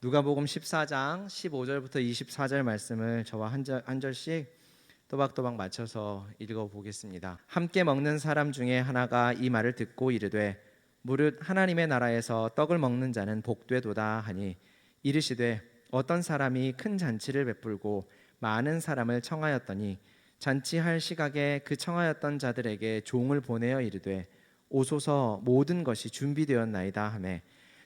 누가복음 14장 15절부터 24절 말씀을 저와 한 절씩 또박또박 맞춰서 읽어보겠습니다. 함께 먹는 사람 중에 하나가 이 말을 듣고 이르되 무릇 하나님의 나라에서 떡을 먹는 자는 복되도다 하니 이르시되 어떤 사람이 큰 잔치를 베풀고 많은 사람을 청하였더니 잔치할 시각에 그 청하였던 자들에게 종을 보내어 이르되 오소서 모든 것이 준비되었나이다 하매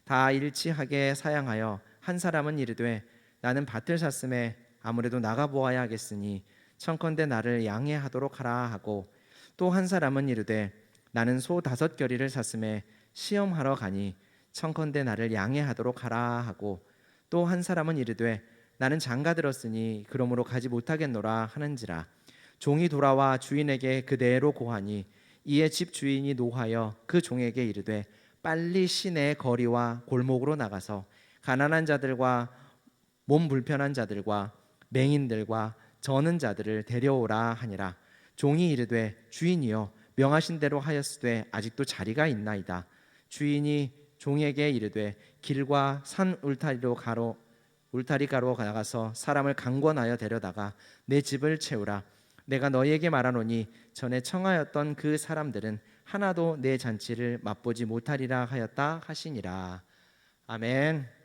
다 일치하게 사양하여 한 사람은 이르되 나는 밭을 샀음에 아무래도 나가보아야 하겠으니 청컨대 나를 양해하도록 하라 하고 또 한 사람은 이르되 나는 소 5겨리를 샀음에 시험하러 가니 청컨대 나를 양해하도록 하라 하고 또 한 사람은 이르되 나는 장가 들었으니 그러므로 가지 못하겠노라 하는지라 종이 돌아와 주인에게 그대로 고하니 이에 집 주인이 노하여 그 종에게 이르되 빨리 시내 거리와 골목으로 나가서 가난한 자들과 몸 불편한 자들과 맹인들과 저는 자들을 데려오라 하니라. 종이 이르되 주인이여 명하신 대로 하였으되 아직도 자리가 있나이다. 주인이 종에게 이르되 길과 산 울타리가로 나가서 사람을 강권하여 데려다가 내 집을 채우라. 내가 너희에게 말하노니 전에 청하였던 그 사람들은 하나도 내 잔치를 맛보지 못하리라 하였다 하시니라. 아멘.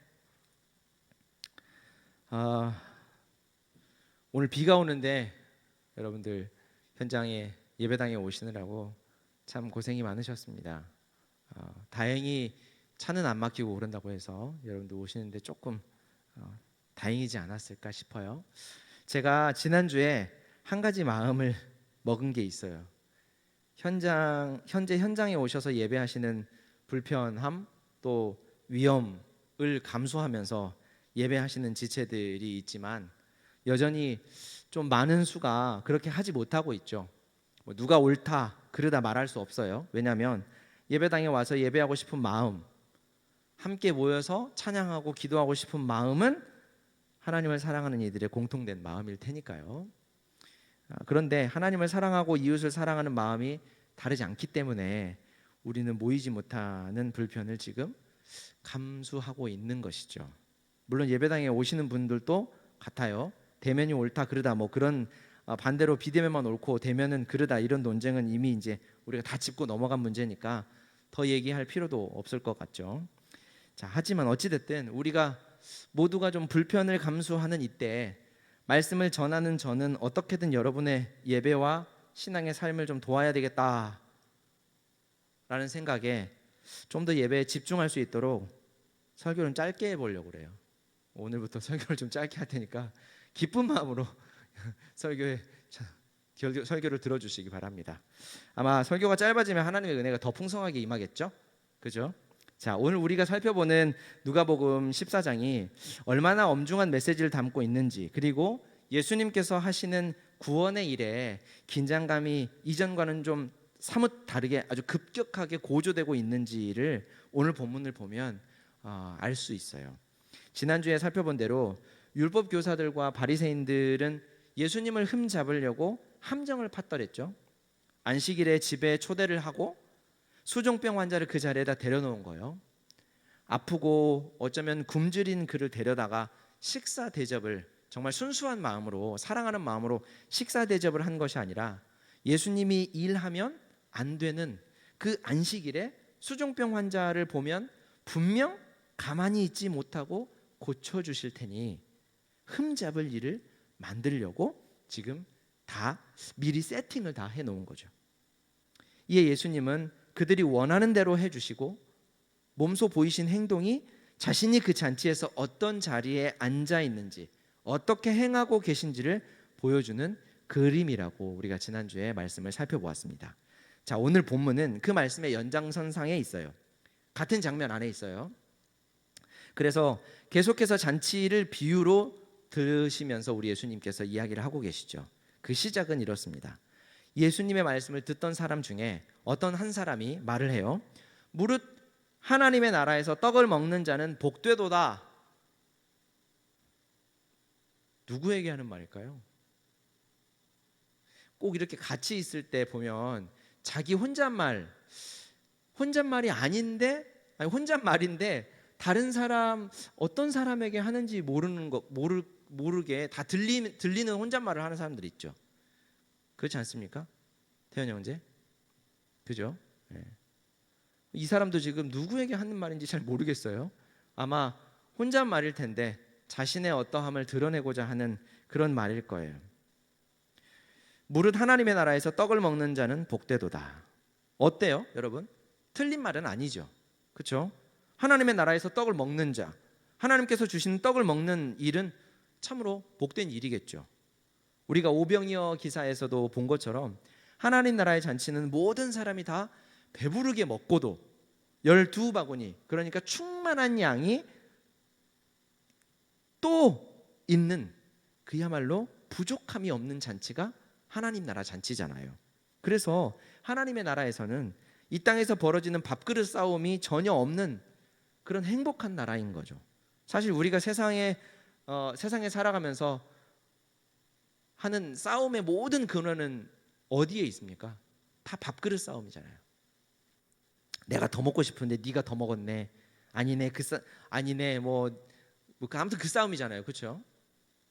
오늘 비가 오는데 여러분들 현장에 예배당에 오시느라고 참 고생이 많으셨습니다. 다행히 차는 안 막히고 그런다고 해서 여러분들 오시는데 조금 다행이지 않았을까 싶어요. 제가 지난주에 한 가지 마음을 먹은 게 있어요. 현재 현장에 오셔서 예배하시는 불편함 또 위험을 감수하면서 예배하시는 지체들이 있지만 여전히 좀 많은 수가 그렇게 하지 못하고 있죠. 누가 옳다 그르다 말할 수 없어요. 왜냐하면 예배당에 와서 예배하고 싶은 마음, 함께 모여서 찬양하고 기도하고 싶은 마음은 하나님을 사랑하는 이들의 공통된 마음일 테니까요. 그런데 하나님을 사랑하고 이웃을 사랑하는 마음이 다르지 않기 때문에 우리는 모이지 못하는 불편을 지금 감수하고 있는 것이죠. 물론 예배당에 오시는 분들도 같아요. 대면이 옳다 그르다 뭐 그런 반대로 비대면만 옳고 대면은 그르다 이런 논쟁은 이미 이제 우리가 다 짚고 넘어간 문제니까 더 얘기할 필요도 없을 것 같죠. 자, 하지만 어찌됐든 우리가 모두가 좀 불편을 감수하는 이때 말씀을 전하는 저는 어떻게든 여러분의 예배와 신앙의 삶을 좀 도와야 되겠다라는 생각에 좀 더 예배에 집중할 수 있도록 설교를 짧게 해보려고 그래요. 오늘부터 설교를 좀 짧게 할 테니까 기쁜 마음으로 설교를 들어주시기 바랍니다. 아마 설교가 짧아지면 하나님의 은혜가 더 풍성하게 임하겠죠? 그죠? 자, 오늘 우리가 살펴보는 누가복음 14장이 얼마나 엄중한 메시지를 담고 있는지, 그리고 예수님께서 하시는 구원의 일에 긴장감이 이전과는 좀 사뭇 다르게 아주 급격하게 고조되고 있는지를 오늘 본문을 보면 알 수 있어요. 지난주에 살펴본 대로 율법 교사들과 바리새인들은 예수님을 흠잡으려고 함정을 팠더랬죠. 안식일에 집에 초대를 하고 수종병 환자를 그 자리에다 데려놓은 거예요. 아프고 어쩌면 굶주린 그를 데려다가 식사 대접을 정말 순수한 마음으로 사랑하는 마음으로 식사 대접을 한 것이 아니라 예수님이 일하면 안 되는 그 안식일에 수종병 환자를 보면 분명 가만히 있지 못하고 고쳐주실 테니 흠잡을 일을 만들려고 지금 다 미리 세팅을 다 해놓은 거죠. 이에 예수님은 그들이 원하는 대로 해주시고 몸소 보이신 행동이 자신이 그 잔치에서 어떤 자리에 앉아 있는지 어떻게 행하고 계신지를 보여주는 그림이라고 우리가 지난주에 말씀을 살펴보았습니다. 자, 오늘 본문은 그 말씀의 연장선상에 있어요. 같은 장면 안에 있어요. 그래서 계속해서 잔치를 비유로 들으시면서 우리 예수님께서 이야기를 하고 계시죠. 그 시작은 이렇습니다. 예수님의 말씀을 듣던 사람 중에 어떤 한 사람이 말을 해요. 무릇 하나님의 나라에서 떡을 먹는 자는 복되도다. 누구에게 하는 말일까요? 꼭 이렇게 같이 있을 때 보면 자기 혼잣말이 아닌데 혼잣말인데 다른 사람 어떤 사람에게 하는지 모르게 다 들리는 혼잣말을 하는 사람들 있죠. 그렇지 않습니까? 태현 형제, 그죠? 예. 이 사람도 지금 누구에게 하는 말인지 잘 모르겠어요. 아마 혼잣말일 텐데 자신의 어떠함을 드러내고자 하는 그런 말일 거예요. 무릇 하나님의 나라에서 떡을 먹는 자는 복되도다. 어때요, 여러분? 틀린 말은 아니죠. 그렇죠? 하나님의 나라에서 떡을 먹는 자, 하나님께서 주신 떡을 먹는 일은 참으로 복된 일이겠죠. 우리가 오병이어 기사에서도 본 것처럼 하나님 나라의 잔치는 모든 사람이 다 배부르게 먹고도 12바구니, 그러니까 충만한 양이 또 있는, 그야말로 부족함이 없는 잔치가 하나님 나라 잔치잖아요. 그래서 하나님의 나라에서는 이 땅에서 벌어지는 밥그릇 싸움이 전혀 없는 그런 행복한 나라인 거죠. 사실 우리가 세상에 살아가면서 하는 싸움의 모든 근원은 어디에 있습니까? 다 밥그릇 싸움이잖아요. 내가 더 먹고 싶은데 네가 더 먹었네. 아니네, 아니네, 아무튼 그 싸움이잖아요. 그렇죠?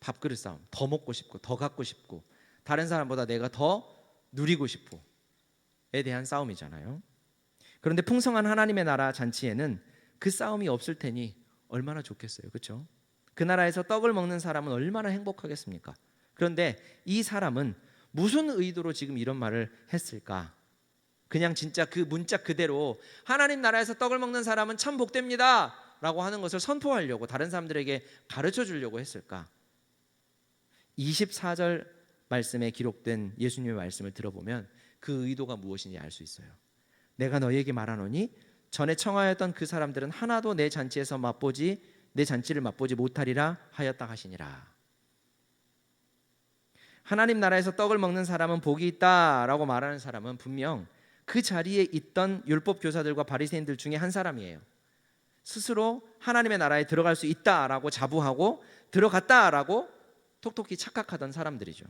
밥그릇 싸움. 더 먹고 싶고, 더 갖고 싶고, 다른 사람보다 내가 더 누리고 싶고에 대한 싸움이잖아요. 그런데 풍성한 하나님의 나라 잔치에는 그 싸움이 없을 테니 얼마나 좋겠어요. 그렇죠? 그 나라에서 떡을 먹는 사람은 얼마나 행복하겠습니까? 그런데 이 사람은 무슨 의도로 지금 이런 말을 했을까? 그냥 진짜 그 문자 그대로 하나님 나라에서 떡을 먹는 사람은 참 복됩니다 라고 하는 것을 선포하려고, 다른 사람들에게 가르쳐 주려고 했을까? 24절 말씀에 기록된 예수님의 말씀을 들어보면 그 의도가 무엇인지 알 수 있어요. 내가 너희에게 말하노니 전에 청하였던 그 사람들은 하나도 내 잔치를 맛보지 못하리라 하였다 하시니라. 하나님 나라에서 떡을 먹는 사람은 복이 있다라고 말하는 사람은 분명 그 자리에 있던 율법 교사들과 바리새인들 중에 한 사람이에요. 스스로 하나님의 나라에 들어갈 수 있다라고 자부하고 들어갔다라고 톡톡히 착각하던 사람들이죠.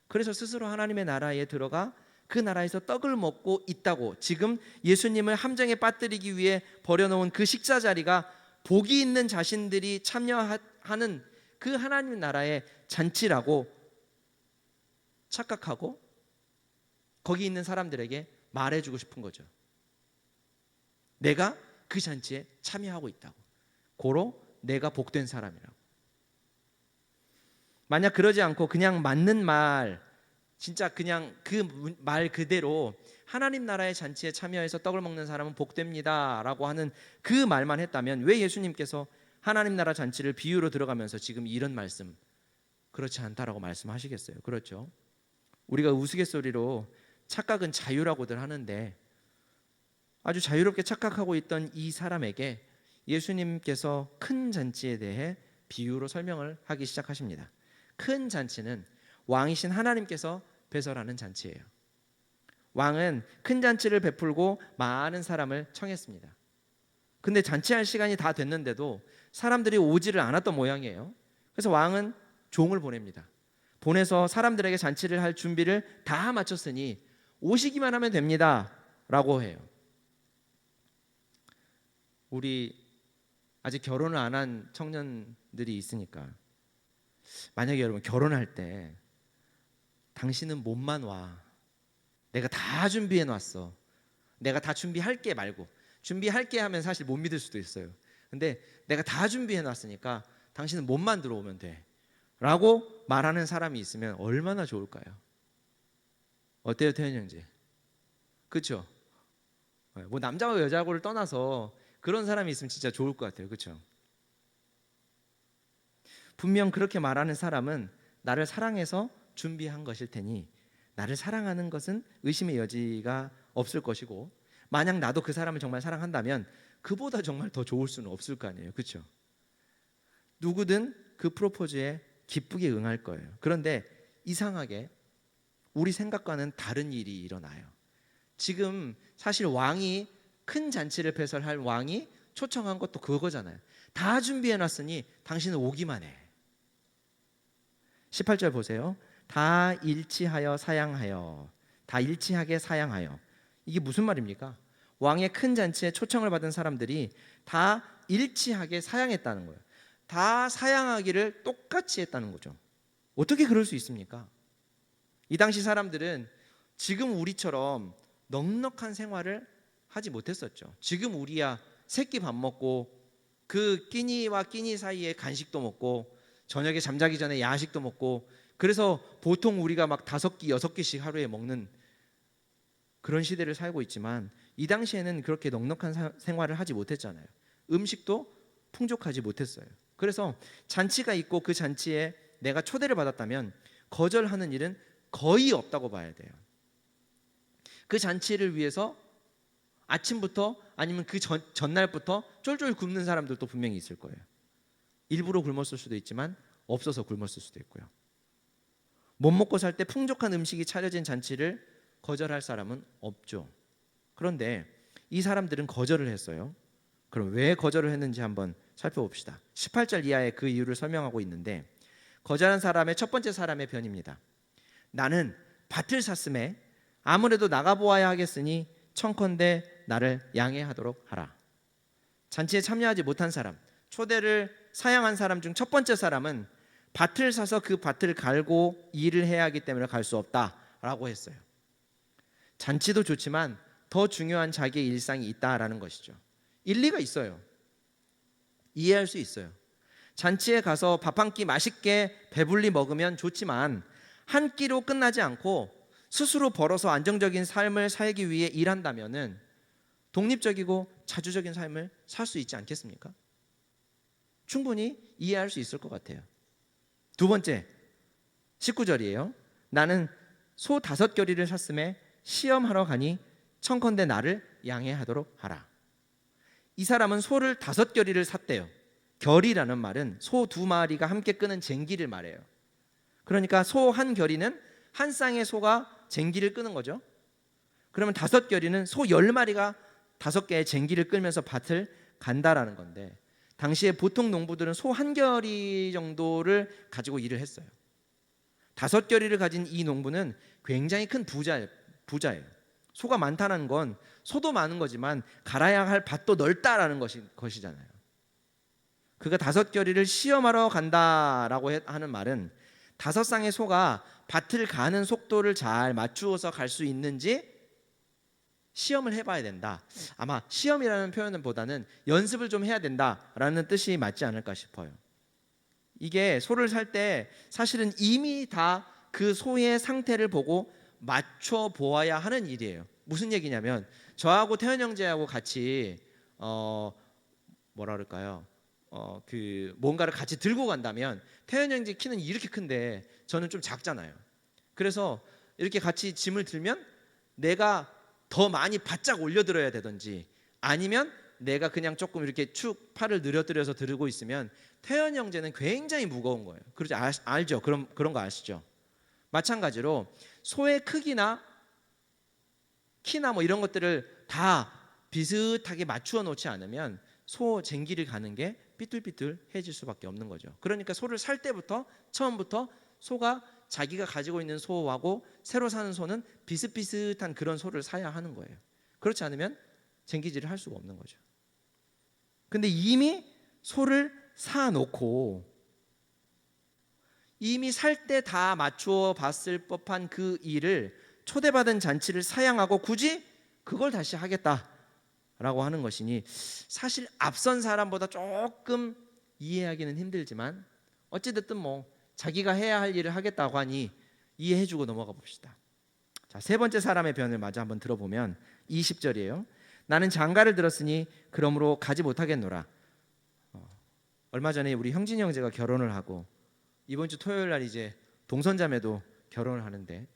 그래서 스스로 하나님의 나라에 들어가 그 나라에서 떡을 먹고 있다고, 지금 예수님을 함정에 빠뜨리기 위해 버려놓은 그 식사 자리가 복이 있는 자신들이 참여하는 그 하나님 나라의 잔치라고 착각하고 거기 있는 사람들에게 말해주고 싶은 거죠. 내가 그 잔치에 참여하고 있다고, 고로 내가 복된 사람이라고. 만약 그러지 않고 그냥 맞는 말, 진짜 그냥 그 말 그대로 하나님 나라의 잔치에 참여해서 떡을 먹는 사람은 복됩니다 라고 하는 그 말만 했다면 왜 예수님께서 하나님 나라 잔치를 비유로 들어가면서 지금 이런 말씀, 그렇지 않다라고 말씀하시겠어요? 그렇죠? 우리가 우스갯소리로 착각은 자유라고들 하는데, 아주 자유롭게 착각하고 있던 이 사람에게 예수님께서 큰 잔치에 대해 비유로 설명을 하기 시작하십니다. 큰 잔치는 왕이신 하나님께서 배설하는 잔치예요. 왕은 큰 잔치를 베풀고 많은 사람을 청했습니다. 근데 잔치할 시간이 다 됐는데도 사람들이 오지를 않았던 모양이에요. 그래서 왕은 종을 보냅니다. 보내서 사람들에게 잔치를 할 준비를 다 마쳤으니 오시기만 하면 됩니다 라고 해요. 우리 아직 결혼을 안 한 청년들이 있으니까, 만약에 여러분 결혼할 때 당신은 몸만 와, 내가 다 준비해 놨어, 내가 다 준비할게 말고, 준비할게 하면 사실 못 믿을 수도 있어요. 근데 내가 다 준비해 놨으니까 당신은 몸만 들어오면 돼 라고 말하는 사람이 있으면 얼마나 좋을까요? 어때요, 태현 형제? 그렇죠? 뭐 남자와 여자고를 떠나서 그런 사람이 있으면 진짜 좋을 것 같아요. 그렇죠? 분명 그렇게 말하는 사람은 나를 사랑해서 준비한 것일 테니 나를 사랑하는 것은 의심의 여지가 없을 것이고, 만약 나도 그 사람을 정말 사랑한다면 그보다 정말 더 좋을 수는 없을 거 아니에요. 그렇죠? 누구든 그 프로포즈에 기쁘게 응할 거예요. 그런데 이상하게 우리 생각과는 다른 일이 일어나요. 지금 사실 왕이, 큰 잔치를 배설할 왕이 초청한 것도 그거잖아요. 다 준비해놨으니 당신은 오기만 해. 18절 보세요. 다 일치하여 사양하여, 다 일치하게 사양하여. 이게 무슨 말입니까? 왕의 큰 잔치에 초청을 받은 사람들이 다 일치하게 사양했다는 거예요. 다 사양하기를 똑같이 했다는 거죠. 어떻게 그럴 수 있습니까? 이 당시 사람들은 지금 우리처럼 넉넉한 생활을 하지 못했었죠. 지금 우리야 새끼 밥 먹고 그 끼니와 끼니 사이에 간식도 먹고 저녁에 잠자기 전에 야식도 먹고, 그래서 보통 우리가 막 5끼 6끼씩 하루에 먹는 그런 시대를 살고 있지만, 이 당시에는 그렇게 넉넉한 생활을 하지 못했잖아요. 음식도 풍족하지 못했어요. 그래서 잔치가 있고 그 잔치에 내가 초대를 받았다면 거절하는 일은 거의 없다고 봐야 돼요. 그 잔치를 위해서 아침부터 아니면 그 전날부터 쫄쫄 굶는 사람들도 분명히 있을 거예요. 일부러 굶었을 수도 있지만 없어서 굶었을 수도 있고요. 못 먹고 살 때 풍족한 음식이 차려진 잔치를 거절할 사람은 없죠. 그런데 이 사람들은 거절을 했어요. 그럼 왜 거절을 했는지 한번 살펴봅시다. 18절 이하의 그 이유를 설명하고 있는데, 거절한 사람의 첫 번째 사람의 변입니다. 나는 밭을 샀음에 아무래도 나가보아야 하겠으니 청컨대 나를 양해하도록 하라. 잔치에 참여하지 못한 사람, 초대를 사양한 사람 중 첫 번째 사람은 밭을 사서 그 밭을 갈고 일을 해야 하기 때문에 갈 수 없다라고 했어요. 잔치도 좋지만 더 중요한 자기의 일상이 있다라는 것이죠. 일리가 있어요. 이해할 수 있어요. 잔치에 가서 밥 한 끼 맛있게 배불리 먹으면 좋지만 한 끼로 끝나지 않고 스스로 벌어서 안정적인 삶을 살기 위해 일한다면은 독립적이고 자주적인 삶을 살 수 있지 않겠습니까? 충분히 이해할 수 있을 것 같아요. 두 번째, 19절이에요. 나는 소 5겨리를 샀음에 시험하러 가니 청컨대 나를 양해하도록 하라. 이 사람은 소를 5겨리를 샀대요. 겨리라는 말은 소 2마리가 함께 끄는 쟁기를 말해요. 그러니까 소 한 겨리는 한 쌍의 소가 쟁기를 끄는 거죠. 그러면 5겨리는 소 10마리가 5개의 쟁기를 끌면서 밭을 간다라는 건데, 당시에 보통 농부들은 소 한 겨리 정도를 가지고 일을 했어요. 5겨리를 가진 이 농부는 굉장히 큰 부자예요. 소가 많다는 건 소도 많은 거지만 갈아야 할 밭도 넓다라는 것이잖아요. 그가 5겨리를 시험하러 간다라고 하는 말은 5쌍의 소가 밭을 가는 속도를 잘 맞추어서 갈 수 있는지 시험을 해봐야 된다. 아마 시험이라는 표현보다는 연습을 좀 해야 된다라는 뜻이 맞지 않을까 싶어요. 이게 소를 살 때 사실은 이미 다 그 소의 상태를 보고 맞춰 보아야 하는 일이에요. 무슨 얘기냐면, 저하고 태현 형제하고 같이 뭐라 그럴까요? 그 뭔가를 같이 들고 간다면 태현 형제 키는 이렇게 큰데 저는 좀 작잖아요. 그래서 이렇게 같이 짐을 들면 내가 더 많이 바짝 올려들어야 되든지, 아니면 내가 그냥 조금 이렇게 축 팔을 늘어뜨려서 들고 있으면 태현 형제는 굉장히 무거운 거예요. 그렇지 알죠? 그런 거 아시죠? 마찬가지로 소의 크기나 키나 뭐 이런 것들을 다 비슷하게 맞추어 놓지 않으면 소 쟁기를 가는 게 삐뚤삐뚤해질 수밖에 없는 거죠. 그러니까 소를 살 때부터 처음부터 소가 자기가 가지고 있는 소하고 새로 사는 소는 비슷비슷한 그런 소를 사야 하는 거예요. 그렇지 않으면 쟁기질을 할 수가 없는 거죠. 근데 이미 소를 사놓고 이미 살 때 다 맞추어 봤을 법한 그 일을 초대받은 잔치를 사양하고 굳이 그걸 다시 하겠다라고 하는 것이니, 사실 앞선 사람보다 조금 이해하기는 힘들지만 어찌됐든 뭐 자기가 해야 할 일을 하겠다고 하니 이해해주고 넘어가 봅시다. 자, 세 번째 사람의 변을 마저 한번 들어보면 20절이에요. 나는 장가를 들었으니 그러므로 가지 못하겠노라. 얼마 전에 우리 형진이 형제가 결혼을 하고 이번 주 토요일 날 이제 동선자매도 결혼을 하는데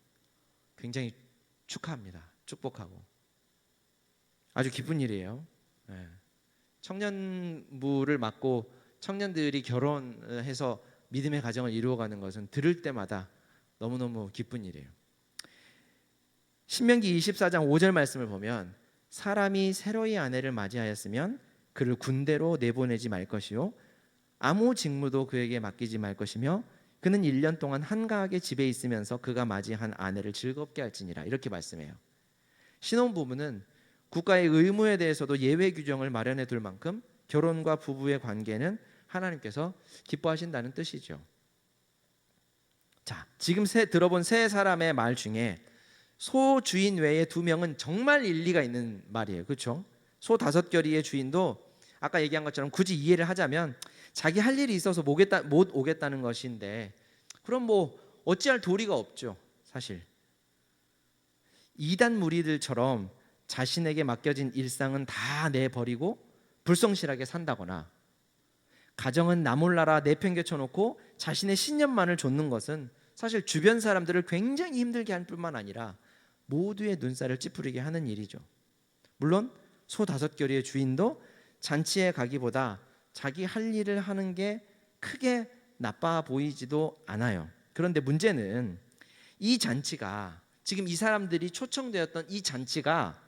굉장히 축하합니다. 축복하고 아주 기쁜 일이에요. 청년부를 맡고 청년들이 결혼해서 믿음의 가정을 이루어가는 것은 들을 때마다 너무너무 기쁜 일이에요. 신명기 24장 5절 말씀을 보면, 사람이 새로이 아내를 맞이하였으면 그를 군대로 내보내지 말 것이요 아무 직무도 그에게 맡기지 말 것이며 그는 1년 동안 한가하게 집에 있으면서 그가 맞이한 아내를 즐겁게 할지니라. 이렇게 말씀해요. 신혼부부는 국가의 의무에 대해서도 예외 규정을 마련해 둘 만큼 결혼과 부부의 관계는 하나님께서 기뻐하신다는 뜻이죠. 자, 지금 들어본 세 사람의 말 중에 소 주인 외에 두 명은 정말 일리가 있는 말이에요. 그렇죠? 소 5결의의 주인도 아까 얘기한 것처럼 굳이 이해를 하자면 자기 할 일이 있어서 못 오겠다는 것인데, 그럼 뭐 어찌할 도리가 없죠. 사실 이단 무리들처럼 자신에게 맡겨진 일상은 다 내버리고 불성실하게 산다거나, 가정은 나몰라라 내팽개쳐 놓고 자신의 신념만을 좇는 것은 사실 주변 사람들을 굉장히 힘들게 할 뿐만 아니라 모두의 눈살을 찌푸리게 하는 일이죠. 물론 소 5결의의 주인도 잔치에 가기보다 자기 할 일을 하는 게 크게 나빠 보이지도 않아요. 그런데 문제는 이 잔치가, 지금 이 사람들이 초청되었던 이 잔치가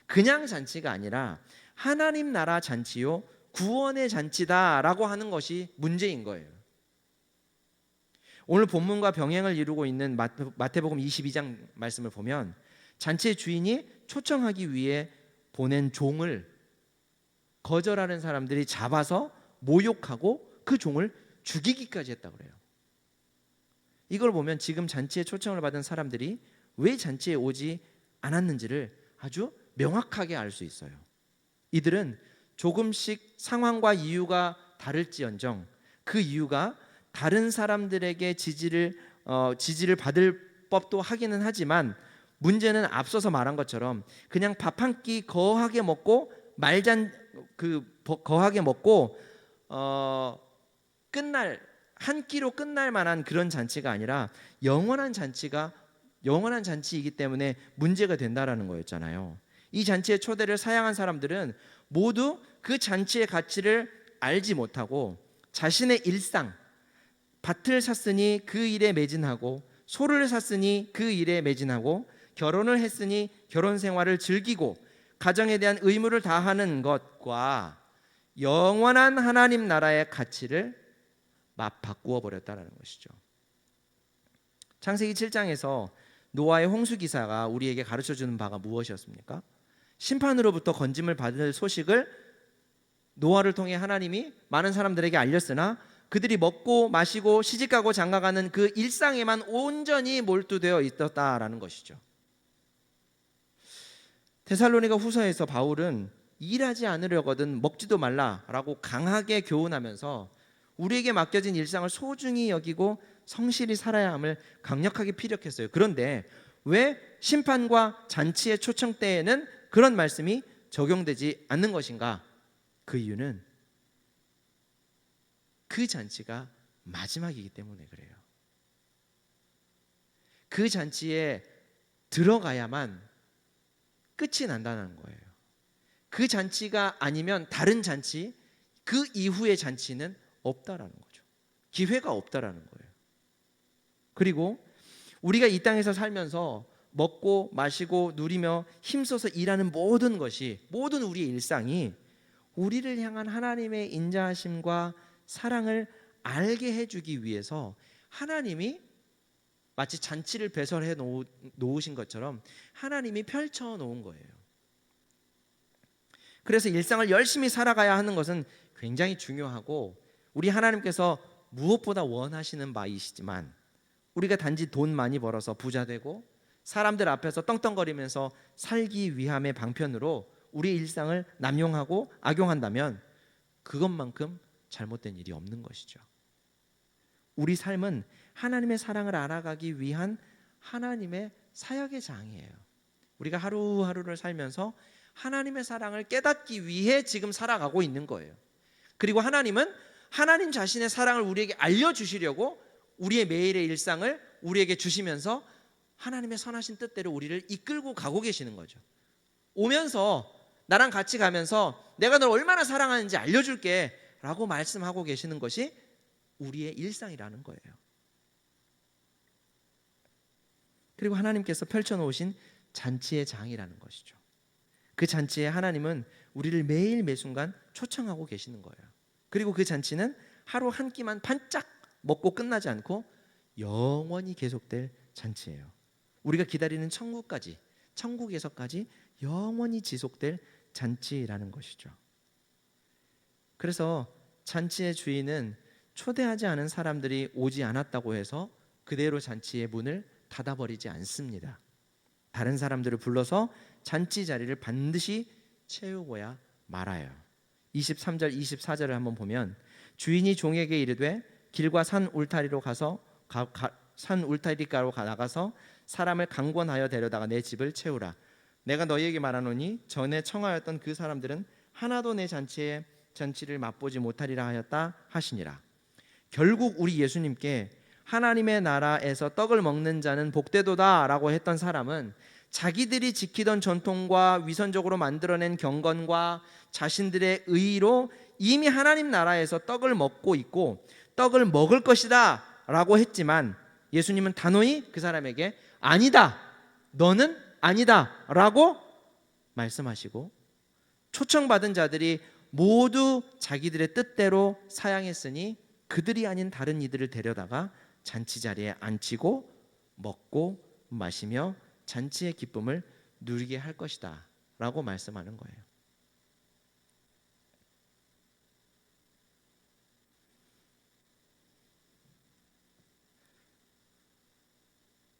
그냥 잔치가 아니라 하나님 나라 잔치요 구원의 잔치다라고 하는 것이 문제인 거예요. 오늘 본문과 병행을 이루고 있는 마태복음 22장 말씀을 보면 잔치의 주인이 초청하기 위해 보낸 종을 거절하는 사람들이 잡아서 모욕하고 그 종을 죽이기까지 했다 그래요. 이걸 보면 지금 잔치에 초청을 받은 사람들이 왜 잔치에 오지 않았는지를 아주 명확하게 알 수 있어요. 이들은 조금씩 상황과 이유가 다를지언정 그 이유가 다른 사람들에게 지지를 받을 법도 하기는 하지만, 문제는 앞서서 말한 것처럼 그냥 밥 한 끼 거하게 먹고 거하게 먹고 끝날 한 끼로 끝날 만한 그런 잔치가 아니라 영원한 잔치이기 때문에 문제가 된다라는 거였잖아요. 이 잔치의 초대를 사양한 사람들은 모두 그 잔치의 가치를 알지 못하고 자신의 일상, 밭을 샀으니 그 일에 매진하고 소를 샀으니 그 일에 매진하고 결혼을 했으니 결혼 생활을 즐기고 가정에 대한 의무를 다하는 것과 영원한 하나님 나라의 가치를 맞바꾸어 버렸다는 것이죠. 창세기 7장에서 노아의 홍수 기사가 우리에게 가르쳐주는 바가 무엇이었습니까? 심판으로부터 건짐을 받을 소식을 노아를 통해 하나님이 많은 사람들에게 알렸으나 그들이 먹고 마시고 시집가고 장가가는 그 일상에만 온전히 몰두되어 있었다라는 것이죠. 데살로니가 후서에서 바울은 일하지 않으려거든 먹지도 말라라고 강하게 교훈하면서 우리에게 맡겨진 일상을 소중히 여기고 성실히 살아야 함을 강력하게 피력했어요. 그런데 왜 심판과 잔치의 초청 때에는 그런 말씀이 적용되지 않는 것인가? 그 이유는 그 잔치가 마지막이기 때문에 그래요. 그 잔치에 들어가야만 끝이 난다는 거예요. 그 잔치가 아니면 다른 잔치, 그 이후의 잔치는 없다라는 거죠. 기회가 없다라는 거예요. 그리고 우리가 이 땅에서 살면서 먹고 마시고 누리며 힘써서 일하는 모든 것이, 모든 우리의 일상이 우리를 향한 하나님의 인자하심과 사랑을 알게 해주기 위해서 하나님이 마치 잔치를 배설해 놓으신 것처럼 하나님이 펼쳐 놓은 거예요. 그래서 일상을 열심히 살아가야 하는 것은 굉장히 중요하고 우리 하나님께서 무엇보다 원하시는 바이시지만, 우리가 단지 돈 많이 벌어서 부자 되고 사람들 앞에서 떵떵거리면서 살기 위함의 방편으로 우리 일상을 남용하고 악용한다면 그것만큼 잘못된 일이 없는 것이죠. 우리 삶은 하나님의 사랑을 알아가기 위한 하나님의 사역의 장이에요. 우리가 하루하루를 살면서 하나님의 사랑을 깨닫기 위해 지금 살아가고 있는 거예요. 그리고 하나님은 하나님 자신의 사랑을 우리에게 알려주시려고 우리의 매일의 일상을 우리에게 주시면서 하나님의 선하신 뜻대로 우리를 이끌고 가고 계시는 거죠. 오면서 나랑 같이 가면서 내가 널 얼마나 사랑하는지 알려줄게 라고 말씀하고 계시는 것이 우리의 일상이라는 거예요. 그리고 하나님께서 펼쳐놓으신 잔치의 장이라는 것이죠. 그 잔치에 하나님은 우리를 매일 매순간 초청하고 계시는 거예요. 그리고 그 잔치는 하루 한 끼만 반짝 먹고 끝나지 않고 영원히 계속될 잔치예요. 우리가 기다리는 천국까지, 천국에서까지 영원히 지속될 잔치라는 것이죠. 그래서 잔치의 주인은 초대하지 않은 사람들이 오지 않았다고 해서 그대로 잔치의 문을 닫아버리지 않습니다. 다른 사람들을 불러서 잔치 자리를 반드시 채우고야 말아요. 23절 24절을 한번 보면 주인이 종에게 이르되 길과 산 울타리로 가서 산 울타리가로 나가서 사람을 강권하여 데려다가 내 집을 채우라. 내가 너희에게 말하노니 전에 청하였던 그 사람들은 하나도 내 잔치를 맛보지 못하리라 하였다 하시니라. 결국 우리 예수님께 하나님의 나라에서 떡을 먹는 자는 복되도다 라고 했던 사람은 자기들이 지키던 전통과 위선적으로 만들어낸 경건과 자신들의 의로 이미 하나님 나라에서 떡을 먹고 있고 떡을 먹을 것이다 라고 했지만 예수님은 단호히 그 사람에게 아니다, 너는 아니다 라고 말씀하시고 초청받은 자들이 모두 자기들의 뜻대로 사양했으니 그들이 아닌 다른 이들을 데려다가 잔치 자리에 앉히고 먹고 마시며 잔치의 기쁨을 누리게 할 것이다 라고 말씀하는 거예요.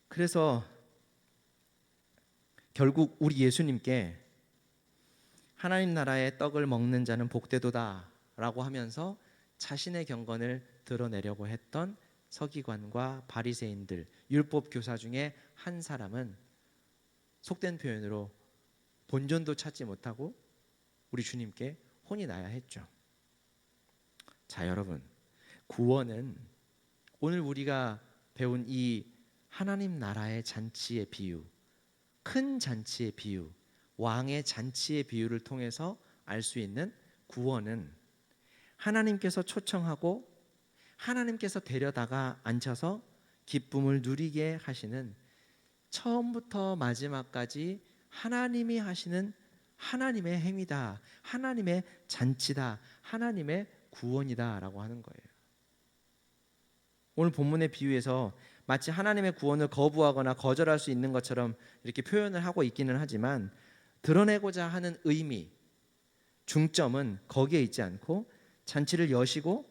그래서 결국 우리 예수님께 하나님 나라의 떡을 먹는 자는 복되도다 라고 하면서 자신의 경건을 드러내려고 했던 서기관과 바리새인들, 율법 교사 중에 한 사람은 속된 표현으로 본전도 찾지 못하고 우리 주님께 혼이 나야 했죠. 자, 여러분, 구원은 오늘 우리가 배운 이 하나님 나라의 잔치의 비유, 큰 잔치의 비유, 왕의 잔치의 비유를 통해서 알 수 있는 구원은 하나님께서 초청하고 하나님께서 데려다가 앉혀서 기쁨을 누리게 하시는 처음부터 마지막까지 하나님이 하시는 하나님의 행위다, 하나님의 잔치다, 하나님의 구원이다 라고 하는 거예요. 오늘 본문의 비유에서 마치 하나님의 구원을 거부하거나 거절할 수 있는 것처럼 이렇게 표현을 하고 있기는 하지만 드러내고자 하는 의미, 중점은 거기에 있지 않고 잔치를 여시고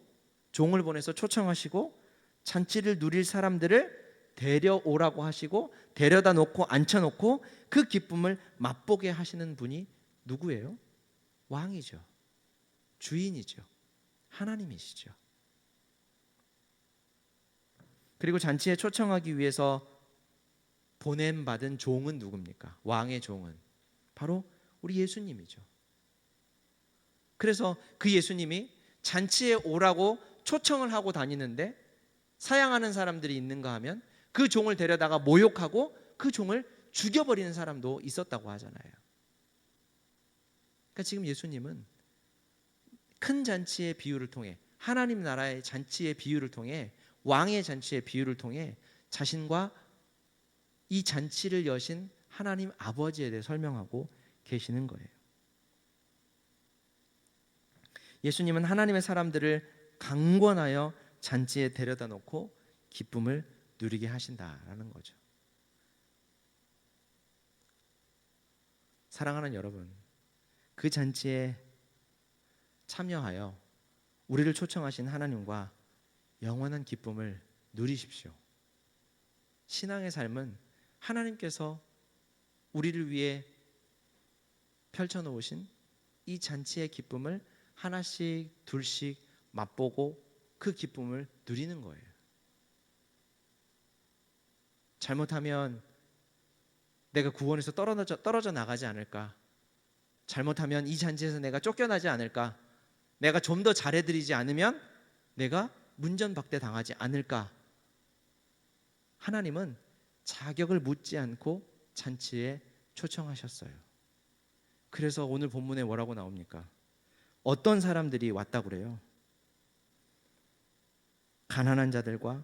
종을 보내서 초청하시고 잔치를 누릴 사람들을 데려오라고 하시고 데려다 놓고 앉혀놓고 그 기쁨을 맛보게 하시는 분이 누구예요? 왕이죠. 주인이죠. 하나님이시죠. 그리고 잔치에 초청하기 위해서 보냄받은 종은 누굽니까? 왕의 종은 바로 우리 예수님이죠. 그래서 그 예수님이 잔치에 오라고 초청을 하고 다니는데 사양하는 사람들이 있는가 하면 그 종을 데려다가 모욕하고 그 종을 죽여버리는 사람도 있었다고 하잖아요. 그러니까 지금 예수님은 큰 잔치의 비유를 통해 하나님 나라의 잔치의 비유를 통해 왕의 잔치의 비유를 통해 자신과 이 잔치를 여신 하나님 아버지에 대해 설명하고 계시는 거예요. 예수님은 하나님의 사람들을 강권하여 잔치에 데려다 놓고 기쁨을 누리게 하신다라는 거죠. 사랑하는 여러분, 그 잔치에 참여하여 우리를 초청하신 하나님과 영원한 기쁨을 누리십시오. 신앙의 삶은 하나님께서 우리를 위해 펼쳐놓으신 이 잔치의 기쁨을 하나씩 둘씩 맛보고 그 기쁨을 누리는 거예요. 잘못하면 내가 구원에서 떨어져 나가지 않을까? 잘못하면 이 잔치에서 내가 쫓겨나지 않을까? 내가 좀 더 잘해드리지 않으면 내가 문전박대 당하지 않을까? 하나님은 자격을 묻지 않고 잔치에 초청하셨어요. 그래서 오늘 본문에 뭐라고 나옵니까? 어떤 사람들이 왔다 그래요? 가난한 자들과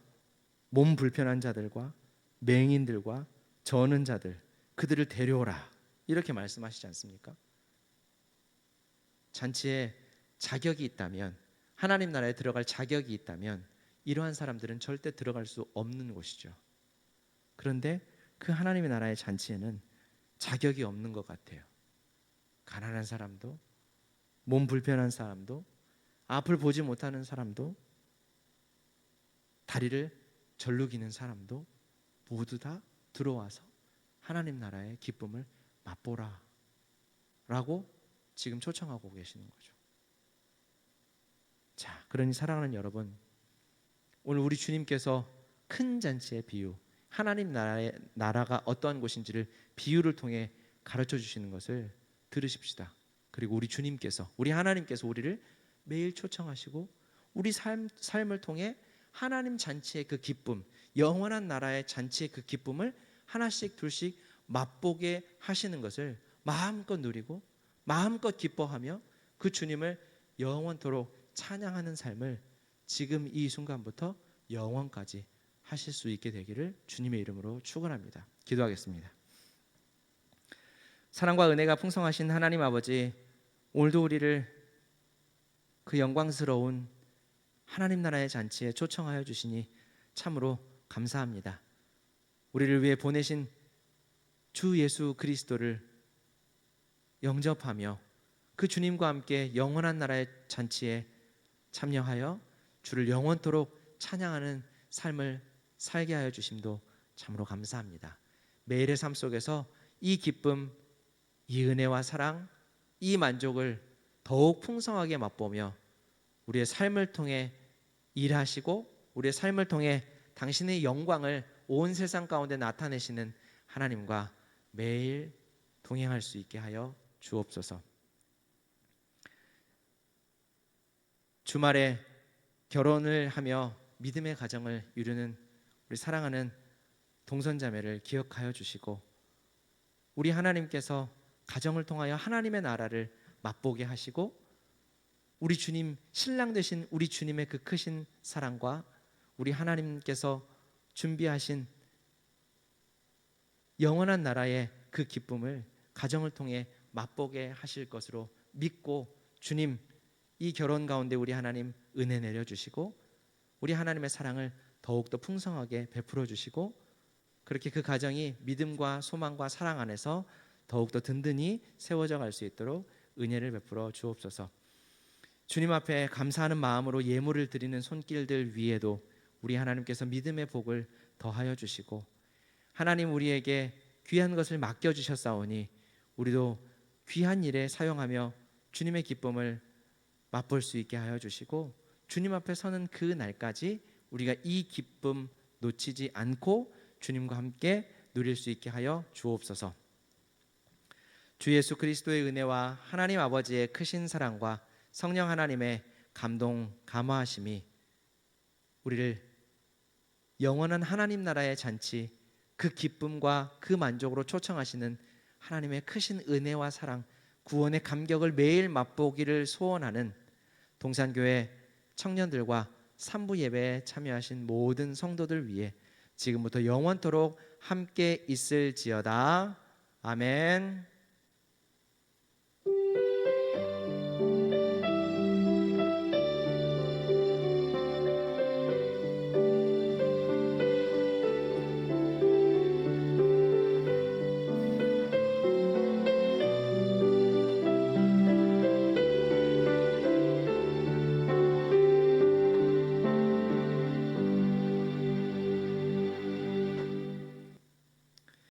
몸 불편한 자들과 맹인들과 저는 자들, 그들을 데려오라 이렇게 말씀하시지 않습니까? 잔치에 자격이 있다면, 하나님 나라에 들어갈 자격이 있다면 이러한 사람들은 절대 들어갈 수 없는 곳이죠. 그런데 그 하나님의 나라의 잔치에는 자격이 없는 것 같아요. 가난한 사람도, 몸 불편한 사람도, 앞을 보지 못하는 사람도, 다리를 절룩이는 사람도 모두 다 들어와서 하나님 나라의 기쁨을 맛보라 라고 지금 초청하고 계시는 거죠. 자, 그러니 사랑하는 여러분, 오늘 우리 주님께서 큰 잔치의 비유, 하나님 나라가 어떠한 곳인지를 비유를 통해 가르쳐 주시는 것을 들으십시다. 그리고 우리 주님께서, 우리 하나님께서 우리를 매일 초청하시고 우리 삶을 통해 하나님 잔치의 그 기쁨, 영원한 나라의 잔치의 그 기쁨을 하나씩 둘씩 맛보게 하시는 것을 마음껏 누리고 마음껏 기뻐하며 그 주님을 영원토록 찬양하는 삶을 지금 이 순간부터 영원까지 하실 수 있게 되기를 주님의 이름으로 축원합니다. 기도하겠습니다. 사랑과 은혜가 풍성하신 하나님 아버지, 오늘도 우리를 그 영광스러운 하나님 나라의 잔치에 초청하여 주시니 참으로 감사합니다. 우리를 위해 보내신 주 예수 그리스도를 영접하며 그 주님과 함께 영원한 나라의 잔치에 참여하여 주를 영원토록 찬양하는 삶을 살게 하여 주심도 참으로 감사합니다. 매일의 삶 속에서 이 기쁨, 이 은혜와 사랑, 이 만족을 더욱 풍성하게 맛보며 우리의 삶을 통해 일하시고 우리의 삶을 통해 당신의 영광을 온 세상 가운데 나타내시는 하나님과 매일 동행할 수 있게 하여 주옵소서. 주말에 결혼을 하며 믿음의 가정을 이루는 우리 사랑하는 동선자매를 기억하여 주시고, 우리 하나님께서 가정을 통하여 하나님의 나라를 맛보게 하시고 우리 주님, 신랑 되신 우리 주님의 그 크신 사랑과 우리 하나님께서 준비하신 영원한 나라의 그 기쁨을 가정을 통해 맛보게 하실 것으로 믿고, 주님, 이 결혼 가운데 우리 하나님 은혜 내려주시고 우리 하나님의 사랑을 더욱더 풍성하게 베풀어 주시고, 그렇게 그 가정이 믿음과 소망과 사랑 안에서 더욱더 든든히 세워져 갈 수 있도록 은혜를 베풀어 주옵소서. 주님 앞에 감사하는 마음으로 예물을 드리는 손길들 위에도 우리 하나님께서 믿음의 복을 더하여 주시고, 하나님 우리에게 귀한 것을 맡겨주셨사오니 우리도 귀한 일에 사용하며 주님의 기쁨을 맛볼 수 있게 하여 주시고, 주님 앞에 서는 그 날까지 우리가 이 기쁨 놓치지 않고 주님과 함께 누릴 수 있게 하여 주옵소서. 주 예수 그리스도의 은혜와 하나님 아버지의 크신 사랑과 성령 하나님의 감동 감화하심이 우리를 영원한 하나님 나라의 잔치, 그 기쁨과 그 만족으로 초청하시는 하나님의 크신 은혜와 사랑, 구원의 감격을 매일 맛보기를 소원하는 동산교회 청년들과 산부 예배에 참여하신 모든 성도들 위해 지금부터 영원토록 함께 있을지어다. 아멘.